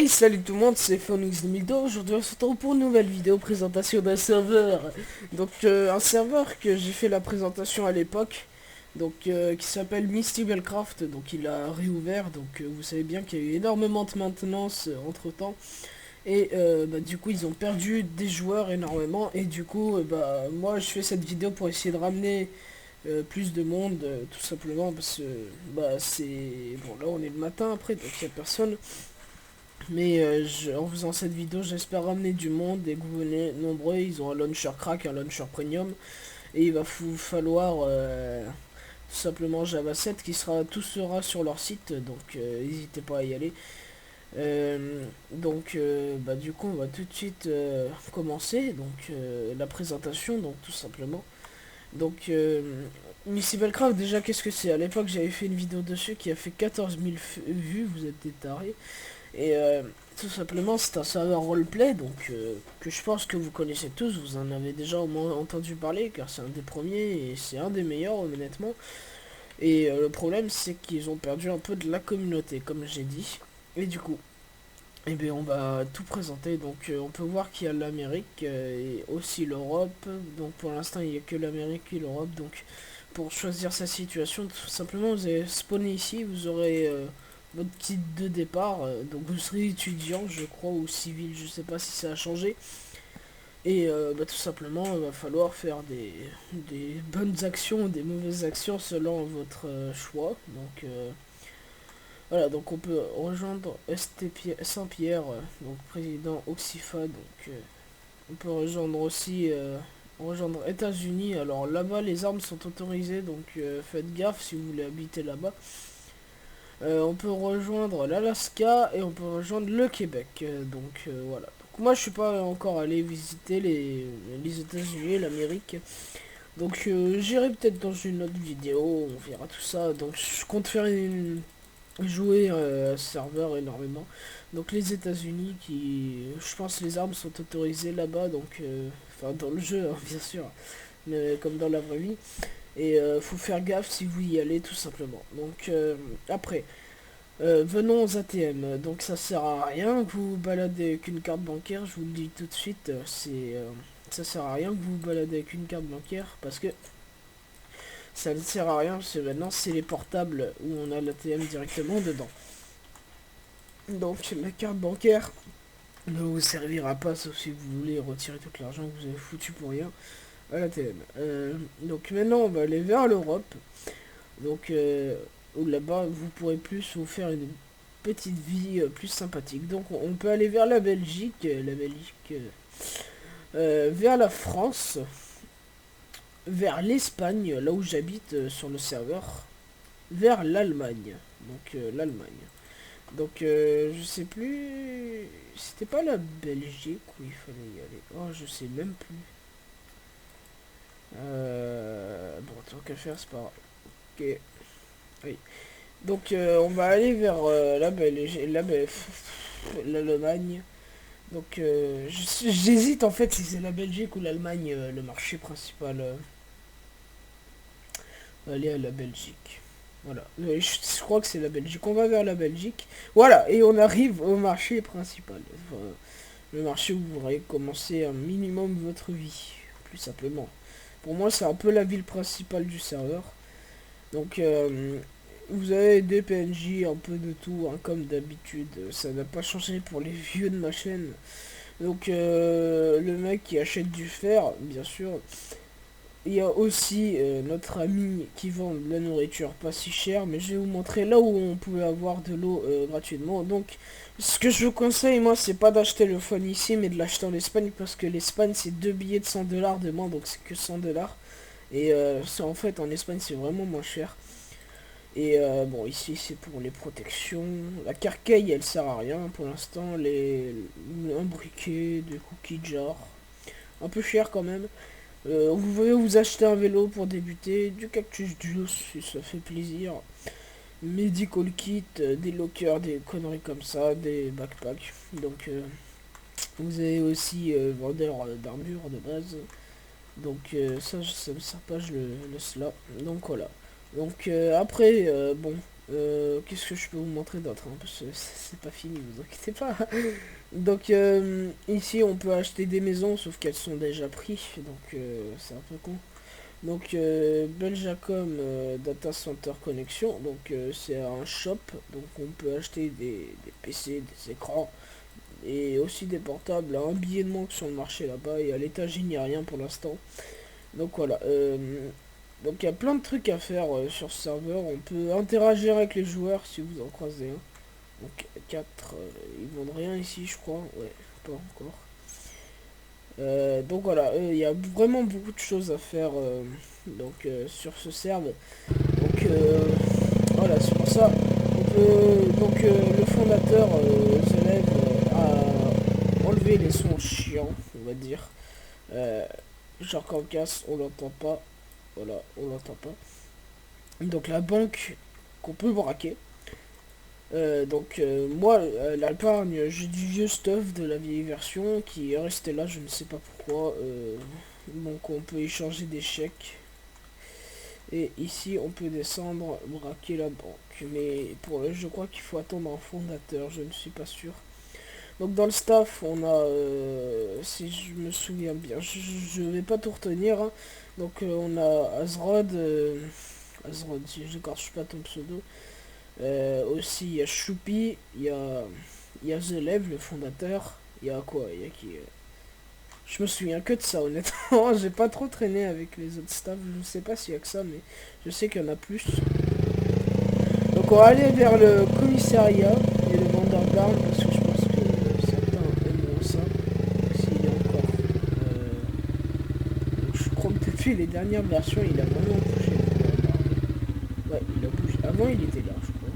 Hey, salut tout le monde, c'est Phoenix 2002. Aujourd'hui, on se retrouve pour une nouvelle vidéo présentation d'un serveur. Donc, un serveur que j'ai fait la présentation à l'époque, qui s'appelle Misty Belcraft. Donc, il a réouvert. Donc, vous savez bien qu'il y a eu énormément de maintenance entre temps. Et du coup, ils ont perdu des joueurs énormément. Et du coup, moi, je fais cette vidéo pour essayer de ramener plus de monde, tout simplement parce que c'est bon. Là, on est le matin après, donc il n'y a personne. Mais en faisant cette vidéo, j'espère ramener du monde et que vous venez nombreux. Ils ont un launcher crack, un launcher premium. Et il va vous falloir tout simplement Java 7 tout sera sur leur site. Donc n'hésitez pas à y aller. Du coup, on va tout de suite commencer. Donc la présentation, donc tout simplement. Donc Missy Belcraft, déjà qu'est-ce que c'est? À l'époque j'avais fait une vidéo dessus qui a fait 14 000 vues, vous êtes des tarés. Et tout simplement, c'est un serveur roleplay, que je pense que vous connaissez tous, vous en avez déjà au moins entendu parler, car c'est un des premiers et c'est un des meilleurs, honnêtement. Et le problème, c'est qu'ils ont perdu un peu de la communauté, comme j'ai dit. Et du coup, eh bien, on va tout présenter. Donc, on peut voir qu'il y a l'Amérique et aussi l'Europe. Donc, pour l'instant, il n'y a que l'Amérique et l'Europe. Donc, pour choisir sa situation, tout simplement, vous allez spawner ici, vous aurez votre kit de départ. Donc, vous serez étudiant, je crois, ou civil, je sais pas si ça a changé. Et tout simplement, il va falloir faire des bonnes actions ou des mauvaises actions selon votre choix. Donc, voilà, donc on peut rejoindre Saint-Pierre, donc président Oxifa, on peut rejoindre aussi rejoindre États-Unis. Alors là-bas les armes sont autorisées, donc faites gaffe si vous voulez habiter là-bas. On peut rejoindre l'Alaska et on peut rejoindre le Québec. Voilà. Donc moi je suis pas encore allé visiter les États-Unis, l'Amérique. Donc j'irai peut-être dans une autre vidéo, on verra tout ça. Donc je compte faire jouer serveur énormément. Donc les États-Unis je pense les armes sont autorisées là-bas, enfin dans le jeu hein, bien sûr, mais comme dans la vraie vie. Et faut faire gaffe si vous y allez tout simplement. Donc après, venons aux ATM. Donc ça sert à rien que vous vous baladez avec une carte bancaire. Je vous le dis tout de suite, ça sert à rien que vous vous baladez avec une carte bancaire parce que ça ne sert à rien parce que maintenant c'est les portables où on a l'ATM directement dedans. Donc la carte bancaire ne vous servira pas sauf si vous voulez retirer tout l'argent que vous avez foutu pour rien à l'ATM. Donc maintenant on va aller vers l'Europe. Donc où là-bas vous pourrez plus vous faire une petite vie plus sympathique. Donc on peut aller vers la Belgique, vers la France, vers l'Espagne, là où j'habite sur le serveur, vers l'Allemagne. L'Allemagne. Donc je sais plus. C'était pas la Belgique où il fallait y aller. Oh, je sais même plus. Bon, tant qu'à faire, c'est pas grave. Ok. Oui. Donc on va aller vers la Belgique, l'Allemagne. Donc j'hésite en fait si c'est la Belgique ou l'Allemagne le marché principal. Aller à la Belgique. Voilà. Je crois que c'est la Belgique. On va vers la Belgique. Voilà. Et on arrive au marché principal. Enfin, le marché où vous aurez commencé un minimum votre vie. Plus simplement. Pour moi, c'est un peu la ville principale du serveur. Donc, vous avez des PNJ, un peu de tout, hein, comme d'habitude. Ça n'a pas changé pour les vieux de ma chaîne. Donc, le mec qui achète du fer, bien sûr. Il y a aussi notre ami qui vend de la nourriture pas si chère, mais je vais vous montrer là où on pouvait avoir de l'eau gratuitement. Donc, ce que je vous conseille, moi, c'est pas d'acheter le phone ici, mais de l'acheter en Espagne, parce que l'Espagne, c'est deux billets de 100 dollars de moins, donc c'est que 100 dollars. Et en fait, en Espagne, c'est vraiment moins cher. Et bon, ici, c'est pour les protections. La carcaille, elle sert à rien pour l'instant. Un briquet, des cookies jar. Un peu cher quand même. Vous pouvez vous acheter un vélo pour débuter, du cactus juice si ça fait plaisir, medical kit, des lockers, des conneries comme ça, des backpacks. Donc vous avez aussi vendeur d'armure de base. Donc ça me sert pas, je le laisse là. Donc voilà. Donc après, bon, Qu'est-ce que je peux vous montrer d'autre, hein, parce que c'est pas fini, vous inquiétez pas. Donc ici on peut acheter des maisons, sauf qu'elles sont déjà prises, donc c'est un peu con. Donc Belgacom Data Center Connection, donc c'est un shop, donc on peut acheter des PC, des écrans et aussi des portables à un billet de manque sur le marché là-bas, et à l'étage il n'y a rien pour l'instant. Donc voilà, donc il y a plein de trucs à faire sur ce serveur. On peut interagir avec les joueurs si vous en croisez un. Donc 4, ils vendent rien ici je crois, ouais, pas encore. Donc voilà, il y a vraiment beaucoup de choses à faire sur ce serveur. Donc voilà, c'est pour ça. On peut, donc le fondateur s'élève à enlever les sons chiants, on va dire. Euh, Genre quand on casse, on l'entend pas. Voilà, on l'entend pas. Donc la banque qu'on peut braquer. Moi, la l'épargne, j'ai du vieux stuff de la vieille version qui est resté là, je ne sais pas pourquoi. Donc on peut échanger des chèques. Et ici on peut descendre, braquer la banque. Mais je crois qu'il faut attendre un fondateur, je ne suis pas sûr. Donc dans le staff, on a, si je me souviens bien, je vais pas tout retenir, hein. Donc on a Azrod, si j'écorche pas ton pseudo. Aussi, il y a Choupi, il y a The Lev, le fondateur. Il y a quoi? Il y a qui? Je me souviens que de ça, honnêtement. J'ai pas trop traîné avec les autres staffs. Je ne sais pas s'il y a que ça, mais je sais qu'il y en a plus. Donc, on va aller vers le commissariat et le vendeur d'armes parce que je pense que certains aimeront ça. S'il est encore. Je crois que depuis les dernières versions, il a vraiment bougé. Ouais, il a bougé. Avant, il était là, je crois.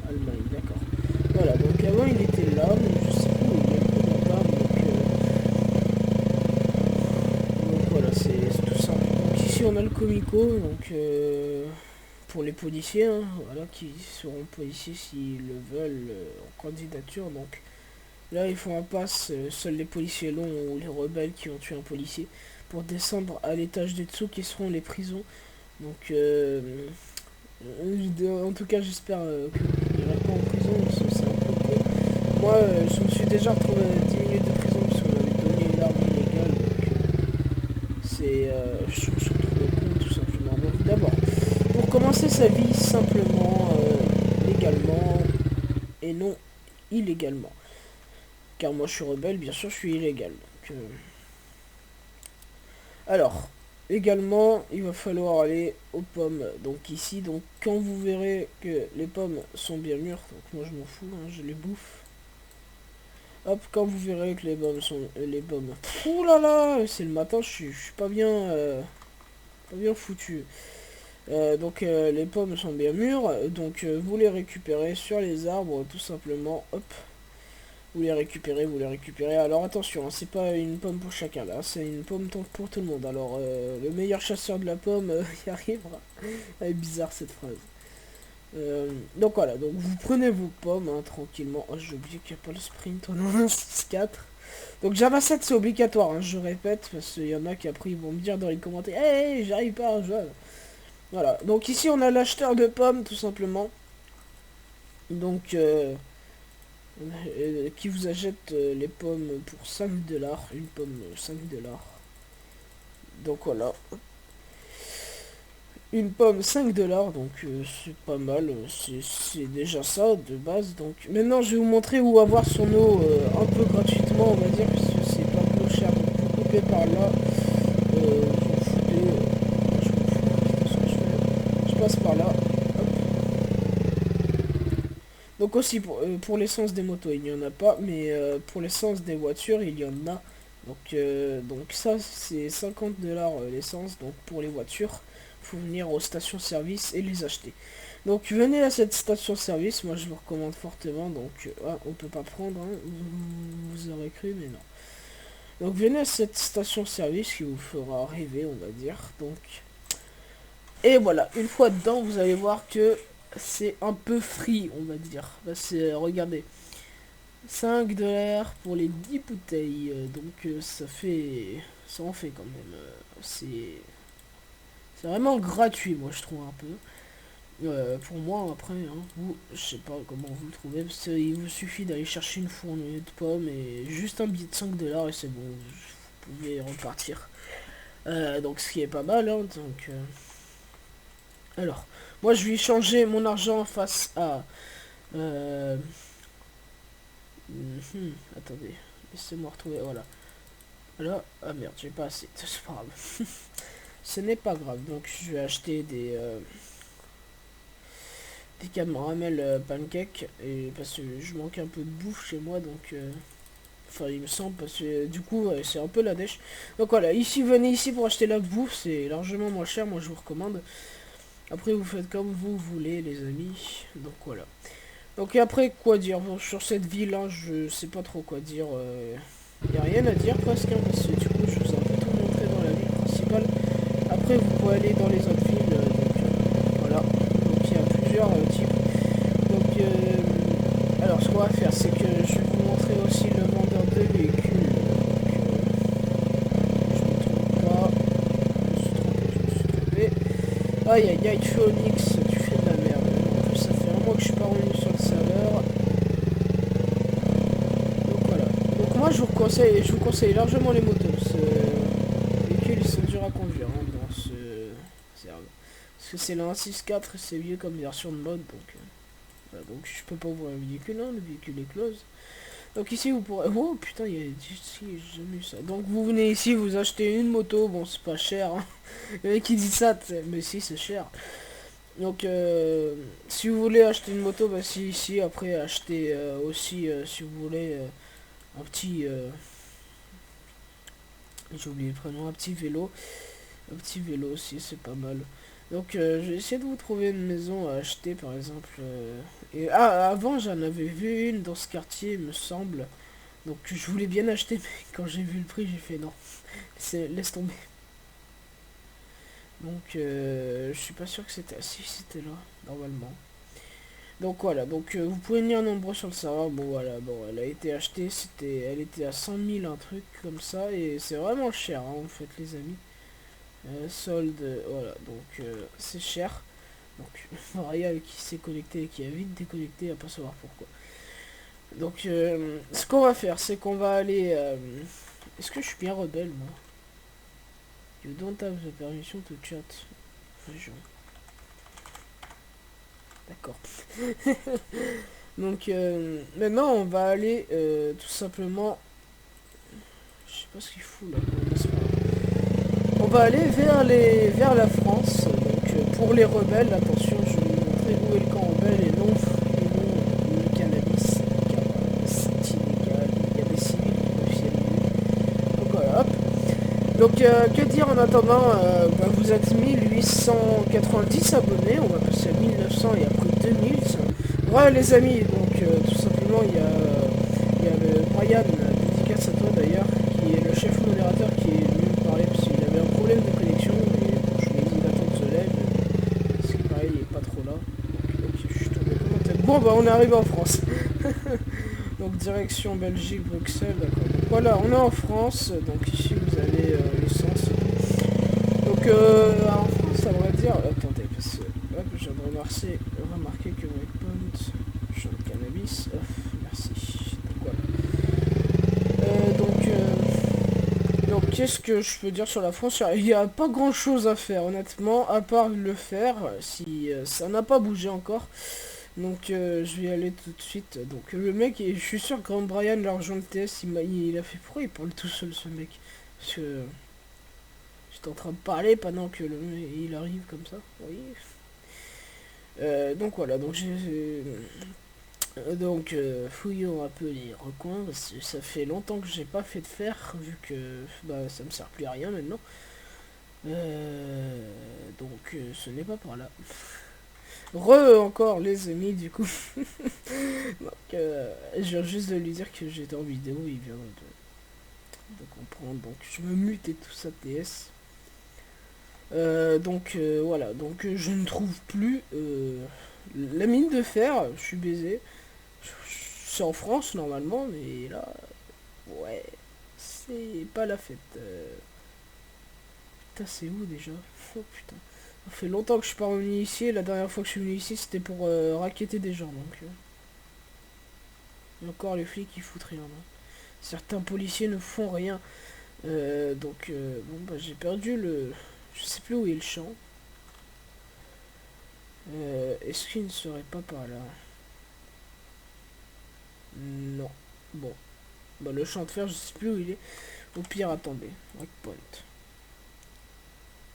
Allemagne, d'accord. Voilà, donc avant il était là, mais je sais plus où il est le combat, donc voilà, c'est tout simple. Donc ici on a le Comico, donc pour les policiers, hein, voilà, qui seront policiers s'ils le veulent en candidature. Donc là ils font un pass, seuls les policiers longs ou les rebelles qui ont tué un policier, pour descendre à l'étage des dessous qui seront les prisons. Donc en tout cas j'espère qu'il n'ira pas en prison, parce que c'est un peu con. Moi, je me suis déjà retrouvé à 10 minutes de prison parce qu'on m'avait donné une arme illégale. Je me suis retrouvé con tout simplement. Donc d'abord, pour commencer sa vie simplement, légalement et non illégalement. Car moi je suis rebelle, bien sûr je suis illégal. Alors, également, il va falloir aller aux pommes. Donc ici, donc quand vous verrez que les pommes sont bien mûres, donc moi je m'en fous, hein, je les bouffe. Hop, quand vous verrez que les pommes sont... les pommes... Ouh là là, c'est le matin, je suis pas bien foutu. Les pommes sont bien mûres, donc vous les récupérez sur les arbres, tout simplement. Hop, vous les récupérez, vous les récupérez. Alors attention, hein, c'est pas une pomme pour chacun là, c'est une pomme pour tout le monde. Alors le meilleur chasseur de la pomme y arrivera. Elle est bizarre cette phrase. Donc voilà, donc vous prenez vos pommes hein, tranquillement. Oh, j'ai oublié qu'il n'y a pas le sprint en 1.6.4. Donc Java 7 c'est obligatoire, hein, je répète, parce qu'il y en a qui après ils vont me dire dans les commentaires, hey, j'arrive pas à jouer. Voilà, donc ici on a l'acheteur de pommes tout simplement. Donc qui vous achète les pommes pour 5 $, une pomme 5 $. Donc voilà, une pomme 5 $, donc c'est pas mal, c'est déjà ça de base. Donc maintenant je vais vous montrer où avoir son eau un peu gratuitement, on va dire, parce que c'est pas trop cher. Donc vous coupez par là, vous en foutez, je m'en fous, c'est ce que je fais. Je passe par là. Hop. Donc aussi pour l'essence des motos il n'y en a pas, mais pour l'essence des voitures il y en a. Donc ça c'est 50 $ l'essence, donc pour les voitures faut venir aux stations service et les acheter. Donc venez à cette station service, moi je vous recommande fortement. Donc on peut pas prendre, hein, vous aurez cru mais non. Donc venez à cette station service qui vous fera rêver, on va dire. Donc et voilà, une fois dedans vous allez voir que c'est un peu free, on va dire. Bah, regardez, 5 $ pour les 10 bouteilles, ça en fait quand même, c'est C'est vraiment gratuit, moi je trouve un peu. Pour moi, après, hein, vous, je sais pas comment vous le trouvez, parce qu'il vous suffit d'aller chercher une fournée de pommes et juste un billet de 5 $ et c'est bon, vous pouvez repartir. Donc ce qui est pas mal, hein, donc... alors, moi je vais changer mon argent face à... Euh, attendez, laissez-moi retrouver, voilà. Voilà, ah merde, j'ai pas assez, c'est pas grave. Ce n'est pas grave, donc je vais acheter des caramel pancake, et parce que je manque un peu de bouffe chez moi, donc... enfin, il me semble, parce que du coup, ouais, c'est un peu la dèche. Donc voilà, ici, venez ici pour acheter la bouffe, c'est largement moins cher, moi je vous recommande. Après, vous faites comme vous voulez, les amis. Donc voilà. Donc après, quoi dire bon, sur cette ville, hein, je sais pas trop quoi dire. Y a rien à dire presque, hein, parce que du coup, je vous ai un peu tout montré dans la ville principale. Après, vous pouvez aller dans les autres villes. Voilà. Donc il y a plusieurs types. Donc, alors ce qu'on va faire, c'est que je vais vous montrer aussi le vendeur de véhicules. Je me trompe pas. Je me suis trompé. Aïe aïe aïe, Phoenix, tu fais de la merde. En plus, ça fait un mois que je suis pas revenu sur le serveur. Donc voilà. Donc moi, je vous conseille largement les motos. Les véhicules, ils sont durs à conduire hein, dans ce serveur. Parce que c'est la 1.6.4, c'est vieux comme version de mode, donc... voilà, donc je peux pas ouvrir le véhicule, hein, le véhicule est close. Donc ici vous pourrez... oh putain, il y a ici, j'ai jamais vu ça. Donc vous venez ici, vous achetez une moto, bon c'est pas cher. Hein. Le mec qui dit ça, mais si c'est cher. Donc si vous voulez acheter une moto, bah si ici, après achetez aussi si vous voulez un petit... j'ai oublié le prénom, un petit vélo. Un petit vélo aussi, c'est pas mal. Donc je vais essayer de vous trouver une maison à acheter par exemple. Et avant j'en avais vu une dans ce quartier, il me semble. Donc je voulais bien acheter, mais quand j'ai vu le prix, j'ai fait non. Laisse tomber. Donc je suis pas sûr que c'était... si c'était là, normalement. Donc voilà, donc vous pouvez venir nombreux sur le serveur. Bon voilà, bon elle a été achetée, elle était à 100 000 un truc comme ça. Et c'est vraiment cher hein, en fait les amis. Solde, voilà, donc c'est cher. Donc Royal qui s'est connecté et qui a vite déconnecté à pas savoir pourquoi. Donc ce qu'on va faire, c'est qu'on va aller... est-ce que je suis bien rebelle moi? You don't have the permission to chat. Région. D'accord. Donc maintenant on va aller tout simplement... je sais pas ce qu'il fout là. On va aller vers la France. Donc pour les rebelles, attention, je vais vous montrer où est le camp rebelle et non le cannabis. Car c'est illégal, il y a des civils qui peuvent s'y amuser. Donc voilà, hop. Donc que dire en attendant, bah, vous êtes 1890 abonnés, on va passer à 1900 et après 2000. Ouais les amis, donc tout simplement il y a le Brian, dédicace à toi d'ailleurs, qui est le chef modérateur qui est venu me parler parce qu'il avait un problème de connexion et bon, je lui ai dit d'attendre que se lève, parce que pareil il est pas trop là. Donc je suis tombé comment tête. Bon bah on est arrivé en France. Donc direction Belgique, Bruxelles, d'accord. Donc voilà, on est en France, donc ici vous avez l'essence. Donc en France, à vrai dire, attendez, parce que hop, je viens de remarquer que Breakpoint, champ de cannabis, merci. Donc voilà. Donc qu'est-ce que je peux dire sur la France? Il n'y a pas grand chose à faire, honnêtement, à part le faire, si ça n'a pas bougé encore. Donc je vais y aller tout de suite. Donc le mec, je suis sûr que Grand Brian, l'argent de TS, il a fait pourquoi il parle tout seul ce mec? Parce que j'étais en train de parler pendant que il arrive comme ça. Oui. Donc voilà, donc fouillons un peu les recoins, parce que ça fait longtemps que j'ai pas fait de fer, vu que bah, ça me sert plus à rien maintenant. Donc ce n'est pas par là. Encore les amis du coup. Donc je viens juste de lui dire que j'étais en vidéo, il vient de comprendre. Donc je me mute et tout ça TS. Donc voilà, donc je ne trouve plus la mine de fer, je suis baisé. C'est en France normalement, mais là, ouais, c'est pas la fête. Putain, c'est où déjà? Oh putain. Ça fait longtemps que je suis pas revenu ici. La dernière fois que je suis venu ici, c'était pour racketter des gens. Donc, et encore les flics, ils foutent rien. Hein. Certains policiers ne font rien. Bon, bah, j'ai perdu le... Je sais plus où est le champ. Est-ce qu'il ne serait pas par là? Non. Bon. Bah, le champ de fer, je sais plus où il est. Au pire, attendez. Breakpoint.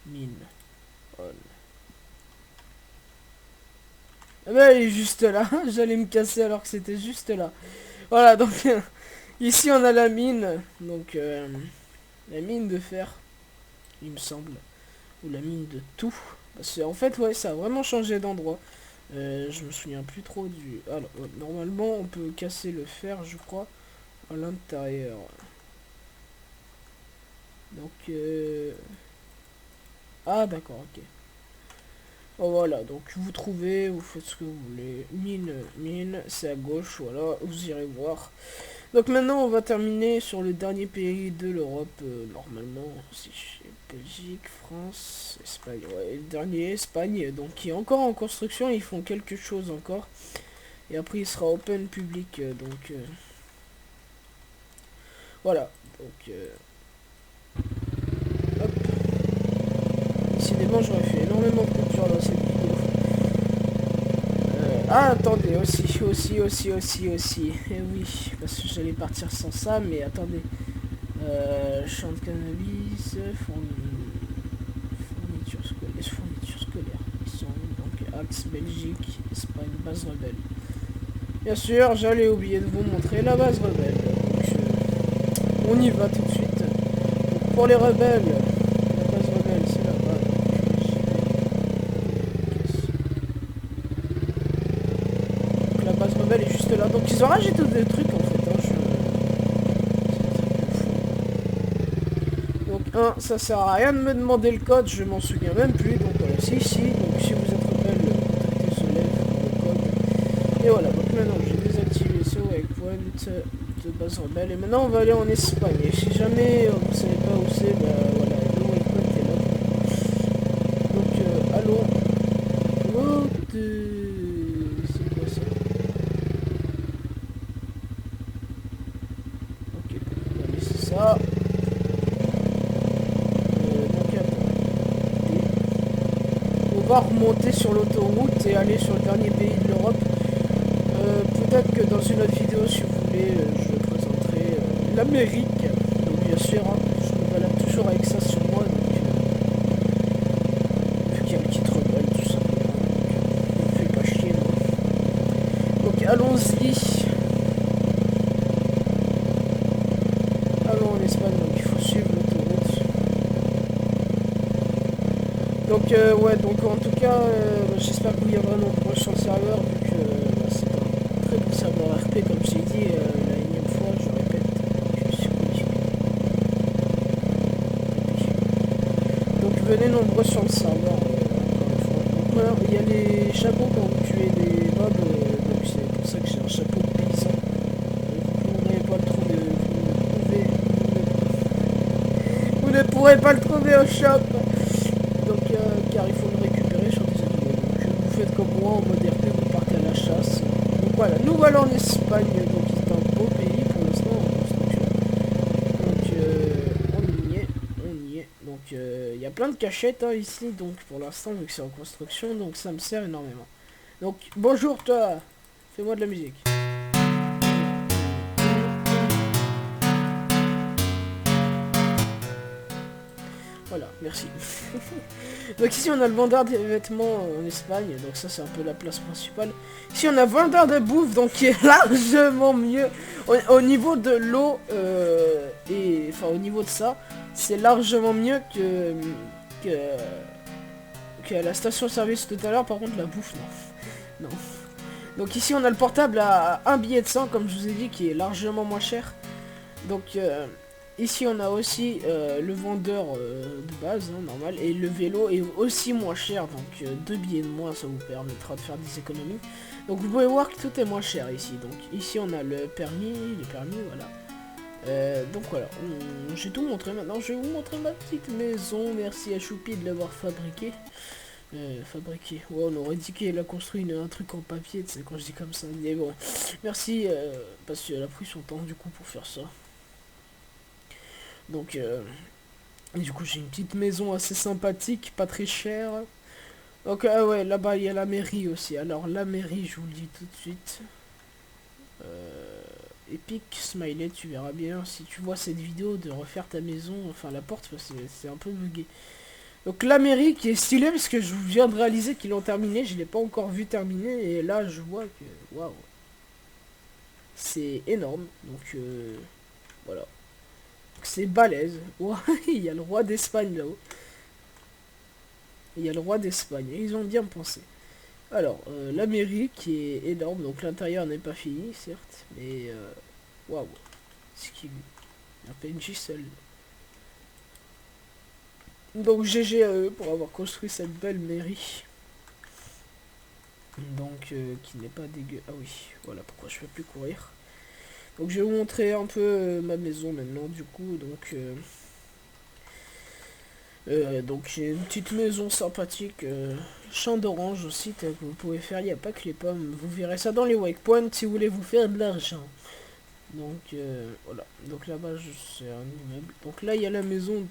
Mine. On. Ah bah, il est juste là. J'allais me casser alors que c'était juste là. Voilà, donc... ici, on a la mine. Donc, la mine de fer. Il me semble. Ou la mine de tout. Parce que, en fait, ouais, ça a vraiment changé d'endroit. Je me souviens plus trop du... Alors, normalement, on peut casser le fer, je crois, à l'intérieur. Donc, ah, d'accord, ok. Oh, voilà, donc vous trouvez, vous faites ce que vous voulez. Mine, c'est à gauche, voilà, vous irez voir. Donc maintenant, on va terminer sur le dernier pays de l'Europe, normalement. Si Belgique, France, Espagne, ouais, le dernier, Espagne, donc qui est encore en construction, ils font quelque chose encore. Et après, il sera open public, voilà. Donc, hop. Décidément, j'aurais fait énormément de culture dans cette vidéo. Ah, attendez, aussi. Eh oui, parce que j'allais partir sans ça, mais attendez. Champ de cannabis, fourniture scolaire. Ils sont donc Axe, Belgique, Espagne, base rebelle. Bien sûr, j'allais oublier de vous montrer la base rebelle. Donc, on y va tout de suite. Donc, pour les rebelles, la base rebelle, c'est là-bas. Donc, la base rebelle est juste là. Donc, ils ont rajouté des trucs en fait. Donc, ça sert à rien de me demander le code, je m'en souviens même plus. Donc, voilà, c'est ici. Donc, si vous êtes rebelle, contactez ce lève le code. Et voilà, donc maintenant, j'ai désactivé ce waypoint de base rebelle. Et maintenant, on va aller en Espagne. Et si jamais vous savez pas où c'est, bah voilà, le waypoint est là. Donc, allons. Oh, c'est quoi ça? Ok, on va laisser ça. On va remonter sur l'autoroute et aller sur le dernier pays de l'Europe. Peut-être que dans une autre vidéo, si vous voulez, je présenterai l'Amérique. Donc bien sûr, hein, je me balade toujours avec ça sur moi. Donc, vu qu'il y a le titre rebelle, tout simplement. Donc, ne me fait pas chier, moi. Donc allons-y. Allons en Espagne, donc il faut suivre l'autoroute. Donc ouais, donc en tout cas, j'espère que vous viendrez nombreux sur le serveur, vu que c'est un très bon serveur RP, comme j'ai dit la énième fois, je répète, je suis motivé. Donc venez nombreux sur le serveur, encore une fois. Donc il y a les chapeaux quand vous tuez des mobs, donc c'est pour ça que j'ai un chapeau de paysan. Vous n'allez pas le trouver, vous ne pourrez pas le trouver au shop. Donc, car il faut le récupérer sur des animaux. Donc, vous faites comme moi en mode RP, vous partez à la chasse. Donc voilà, nous voilà en Espagne, donc c'est un beau pays pour l'instant en construction. Donc, on y est. Donc, il y a plein de cachettes hein, ici, donc pour l'instant, vu que c'est en construction, donc ça me sert énormément. Donc, bonjour toi, fais-moi de la musique. Voilà, merci. Donc ici on a le vendeur des vêtements en Espagne, donc ça c'est un peu la place principale. Ici on a vendeur de bouffe, donc qui est largement mieux au niveau de l'eau et enfin au niveau de ça, c'est largement mieux que à la station-service tout à l'heure. Par contre la bouffe non. Non. Donc ici on a le portable à 1 billet de 100 comme je vous ai dit, qui est largement moins cher. Donc ici on a aussi le vendeur de base, hein, normal, et le vélo est aussi moins cher, donc 2 billets de moins, ça vous permettra de faire des économies. Donc vous pouvez voir que tout est moins cher ici. Donc ici on a le permis, voilà. Donc voilà, j'ai tout montré. Maintenant je vais vous montrer ma petite maison. Merci à Choupi de l'avoir fabriquée. Fabriqué. Ouais, on aurait dit qu'elle a construit un truc en papier, tu sais, quand je dis comme ça. Mais bon, merci, parce qu'elle a pris son temps, du coup, pour faire ça. Donc, et du coup, j'ai une petite maison assez sympathique, pas très chère. Donc, ah ouais, là-bas, il y a la mairie aussi. Alors, la mairie, je vous le dis tout de suite. Epic Smiley, tu verras bien si tu vois cette vidéo de refaire ta maison, enfin la porte, parce que c'est un peu bugué. Donc la mairie qui est stylée parce que je viens de réaliser qu'ils l'ont terminé, je l'ai pas encore vu terminer et là je vois que waouh, c'est énorme. Donc voilà, c'est balèze. Ouah, il y a le roi d'Espagne là-haut. Il y a le roi d'Espagne, ils ont bien pensé. Alors la mairie qui est énorme, donc l'intérieur n'est pas fini certes, mais waouh, c'est qu'il y a un PNJ seul. Donc GG à eux pour avoir construit cette belle mairie. Donc qui n'est pas dégueu. Ah oui, voilà pourquoi je peux plus courir. Donc je vais vous montrer un peu ma maison maintenant du coup. Donc j'ai une petite maison sympathique. Champ d'orange aussi que vous pouvez faire. Il n'y a pas que les pommes. Vous verrez ça dans les waypoints si vous voulez vous faire de l'argent. Donc voilà. Donc là-bas c'est un immeuble. Donc là il y a la maison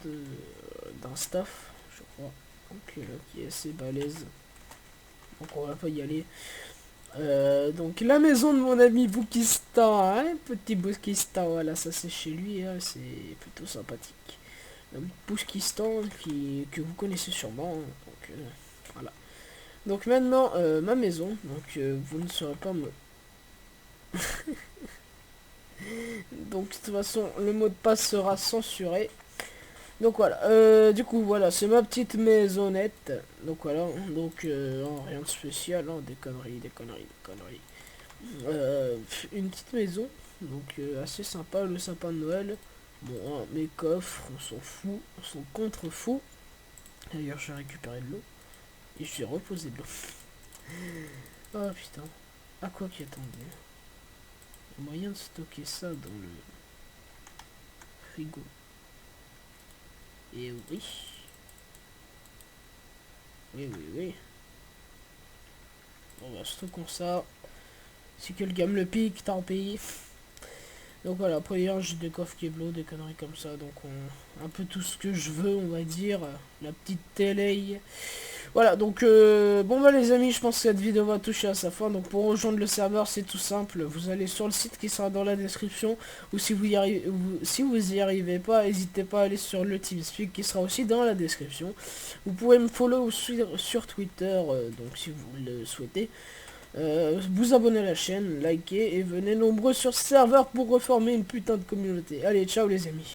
d'un staff, je crois. Donc qui est assez balèze. Donc on va pas y aller. Donc la maison de mon ami Boukistan, hein, petit Boukistan, voilà, ça c'est chez lui, hein, c'est plutôt sympathique. Donc Boukistan que vous connaissez sûrement, hein, donc voilà. Donc maintenant ma maison, donc vous ne saurez pas me... Donc de toute façon le mot de passe sera censuré. Donc voilà, du coup voilà, c'est ma petite maisonnette. Donc voilà, donc rien de spécial, hein, des conneries, des conneries, des conneries. Une petite maison, donc assez sympa, le sapin de Noël. Bon, hein, mes coffres, on s'en fout, on s'en contre fou. D'ailleurs, j'ai récupéré de l'eau et je vais reposer de l'eau. Oh putain, à quoi qui attendait? Il y a moyen de stocker ça dans le frigo. Et oui, oui, oui, oui. Bon bah, stockons ça. Si quelqu'un me le pique, tant pis. Donc voilà, après j'ai des coffres Keblo, des conneries comme ça, donc un peu tout ce que je veux, on va dire, la petite télé. Voilà, donc bon bah les amis, je pense que cette vidéo va toucher à sa fin, donc pour rejoindre le serveur, c'est tout simple, vous allez sur le site qui sera dans la description, ou si vous y arrivez pas, n'hésitez pas à aller sur le TeamSpeak qui sera aussi dans la description. Vous pouvez me follow sur Twitter, donc si vous le souhaitez. Vous abonnez à la chaîne, likez et venez nombreux sur ce serveur pour reformer une putain de communauté. Allez, ciao les amis.